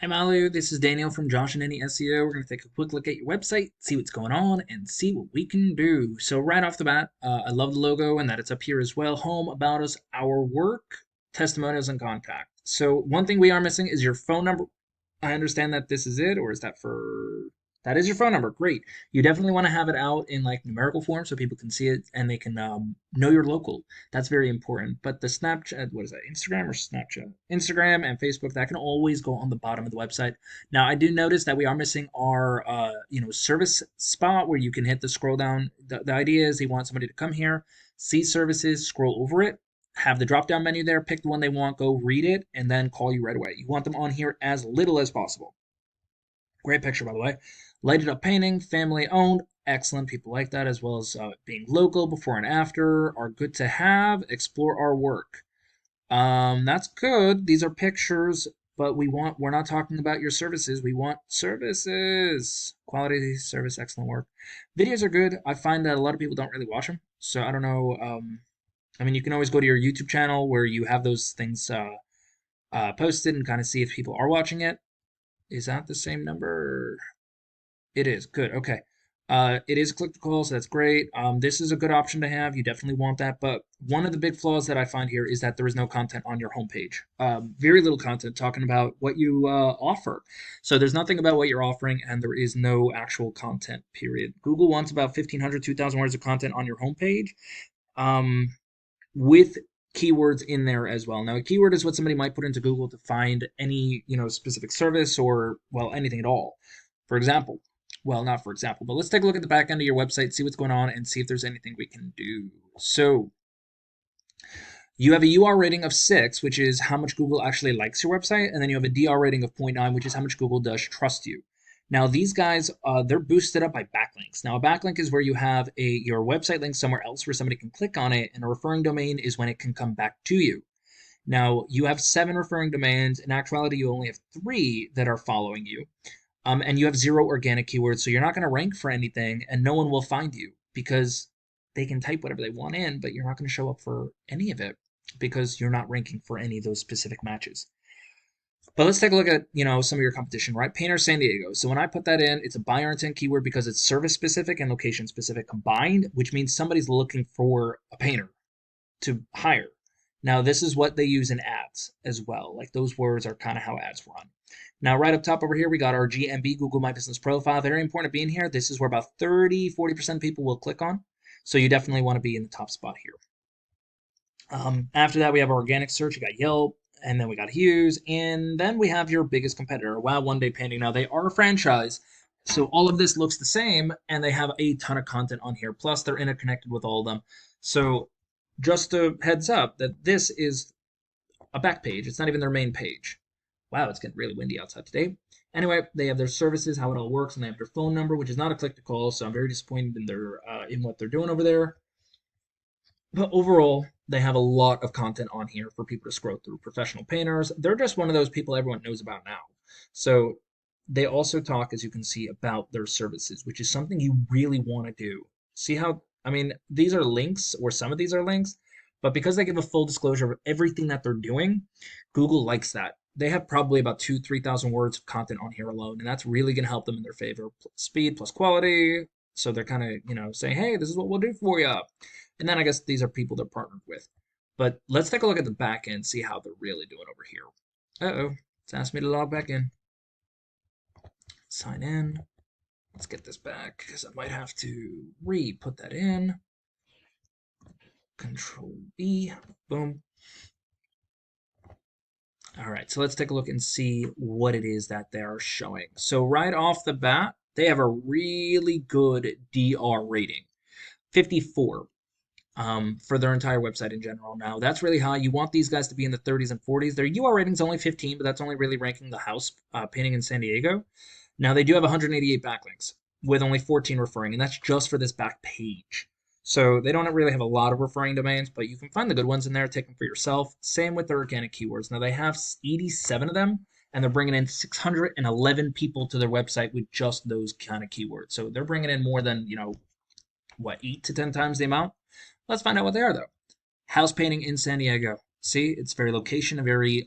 Hi Malu, this is Daniel from Josh and Any SEO. We're going to take a quick look at your website, see what's going on, and see what we can do. So right off the bat, I love the logo and that it's up here as well. Home, about us, our work, testimonials, and contact. So one thing we are missing is your phone number. I understand that this is it, or is that for... That is your phone number. Great. You definitely want to have it out in like numerical form so people can see it and they can know you're local. That's very important. But the Snapchat, what is that, Instagram or Snapchat? Instagram and Facebook, that can always go on the bottom of the website. Now, I do notice that we are missing our, service spot where you can hit the scroll down. The idea is they want somebody to come here, see services, scroll over it, have the drop down menu there, pick the one they want, go read it, and then call you right away. You want them on here as little as possible. Great picture, by the way. Lighted up painting, family owned, excellent. People like that, as well as being local, before and after, are good to have. Explore our work. That's good. These are pictures, but we're not talking about your services. We want services. Quality, service, excellent work. Videos are good. I find that a lot of people don't really watch them. So I don't know. I mean, you can always go to your YouTube channel where you have those things posted and kind of see if people are watching it. Is that the same number? It is. Good. Okay. It is click to call, so that's great. This is a good option to have. You definitely want that. But one of the big flaws that I find here is that there is no content on your homepage. Very little content talking about what you offer. So there's nothing about what you're offering, and there is no actual content, period. Google wants about 1,500, 2,000 words of content on your homepage with keywords in there as well. Now, a keyword is what somebody might put into Google to find any, specific service or, well, anything at all. For example, well, not for example, but let's take a look at the back end of your website, see what's going on, and see if there's anything we can do. So you have a UR rating of 6, which is how much Google actually likes your website, and then you have a DR rating of 0.9, which is how much Google does trust you. Now, these guys, they're boosted up by backlinks. Now, a backlink is where you have your website link somewhere else where somebody can click on it, and a referring domain is when it can come back to you. Now, you have 7 referring domains. In actuality, you only have 3 that are following you. And you have 0 organic keywords, so you're not going to rank for anything, and no one will find you because they can type whatever they want in, but you're not going to show up for any of it because you're not ranking for any of those specific matches. But let's take a look at, some of your competition, right? Painter San Diego. So when I put that in, it's a buyer intent keyword because it's service specific and location specific combined, which means somebody's looking for a painter to hire. Now, this is what they use in ads as well. Like those words are kind of how ads run. Now, right up top over here, we got our GMB, Google My Business Profile. Very important to be in here. This is where about 40% of people will click on. So you definitely want to be in the top spot here. After that, we have organic search. You got Yelp, and then we got Hughes, and then we have your biggest competitor, Wow One Day Painting. Now, they are a franchise, so all of this looks the same, and they have a ton of content on here. Plus, they're interconnected with all of them. So just a heads up that this is a back page. It's not even their main page. Wow, it's getting really windy outside today. Anyway, they have their services, how it all works, and they have their phone number, which is not a click to call. So I'm very disappointed in in what they're doing over there. But overall, they have a lot of content on here for people to scroll through. Professional painters, they're just one of those people everyone knows about now. So they also talk, as you can see, about their services, which is something you really want to do. See how, I mean, these are links, or some of these are links, but because they give a full disclosure of everything that they're doing, Google likes that. They have probably about 2,000, 3,000 words of content on here alone, and that's really going to help them in their favor. Speed plus quality. So they're kind of, saying, hey, this is what we'll do for you. And then I guess these are people they're partnered with. But let's take a look at the back end, see how they're really doing over here. Uh-oh, it's asked me to log back in. Sign in. Let's get this back because I might have to re-put that in. Control B, boom. All right, so let's take a look and see what it is that they're showing. So right off the bat, they have a really good DR rating, 54. For their entire website in general. Now, that's really high. You want these guys to be in the 30s and 40s. Their UR rating's only 15, but that's only really ranking the house painting in San Diego. Now, they do have 188 backlinks with only 14 referring, and that's just for this back page. So they don't really have a lot of referring domains, but you can find the good ones in there, take them for yourself. Same with their organic keywords. Now, they have 87 of them, and they're bringing in 611 people to their website with just those kind of keywords. So they're bringing in more than, 8 to 10 times the amount. Let's find out what they are, though. House painting in San Diego. See, it's very location and very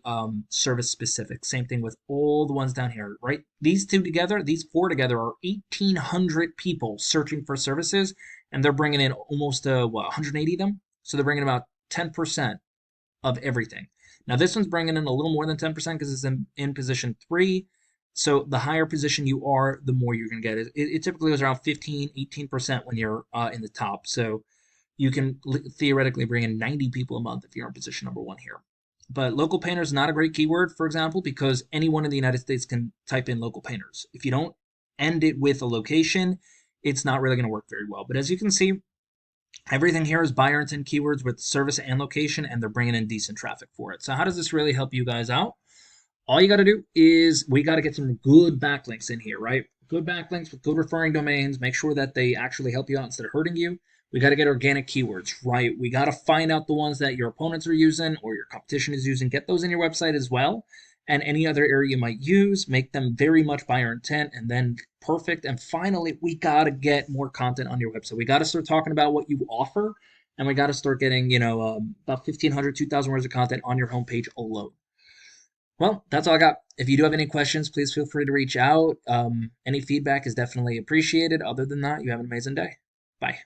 service specific. Same thing with all the ones down here, right? These two together, these four together are 1,800 people searching for services, and they're bringing in almost 180 of them. So they're bringing about 10% of everything. Now this one's bringing in a little more than 10% because it's in position 3. So the higher position you are, the more you're going to get. It typically goes around 15, 18% when you're in the top. So you can theoretically bring in 90 people a month if you're in position number 1 here. But local painter is not a great keyword, for example, because anyone in the United States can type in local painters. If you don't end it with a location, it's not really going to work very well. But as you can see, everything here is buyer intent keywords with service and location, and they're bringing in decent traffic for it. So how does this really help you guys out? All you got to do is we got to get some good backlinks in here, right? Good backlinks with good referring domains. Make sure that they actually help you out instead of hurting you. We got to get organic keywords, right? We got to find out the ones that your opponents are using or your competition is using. Get those in your website as well. And any other area you might use, make them very much buyer intent and then perfect. And finally, we got to get more content on your website. We got to start talking about what you offer, and we got to start getting, about 1,500, 2,000 words of content on your homepage alone. Well, that's all I got. If you do have any questions, please feel free to reach out. Any feedback is definitely appreciated. Other than that, you have an amazing day. Bye.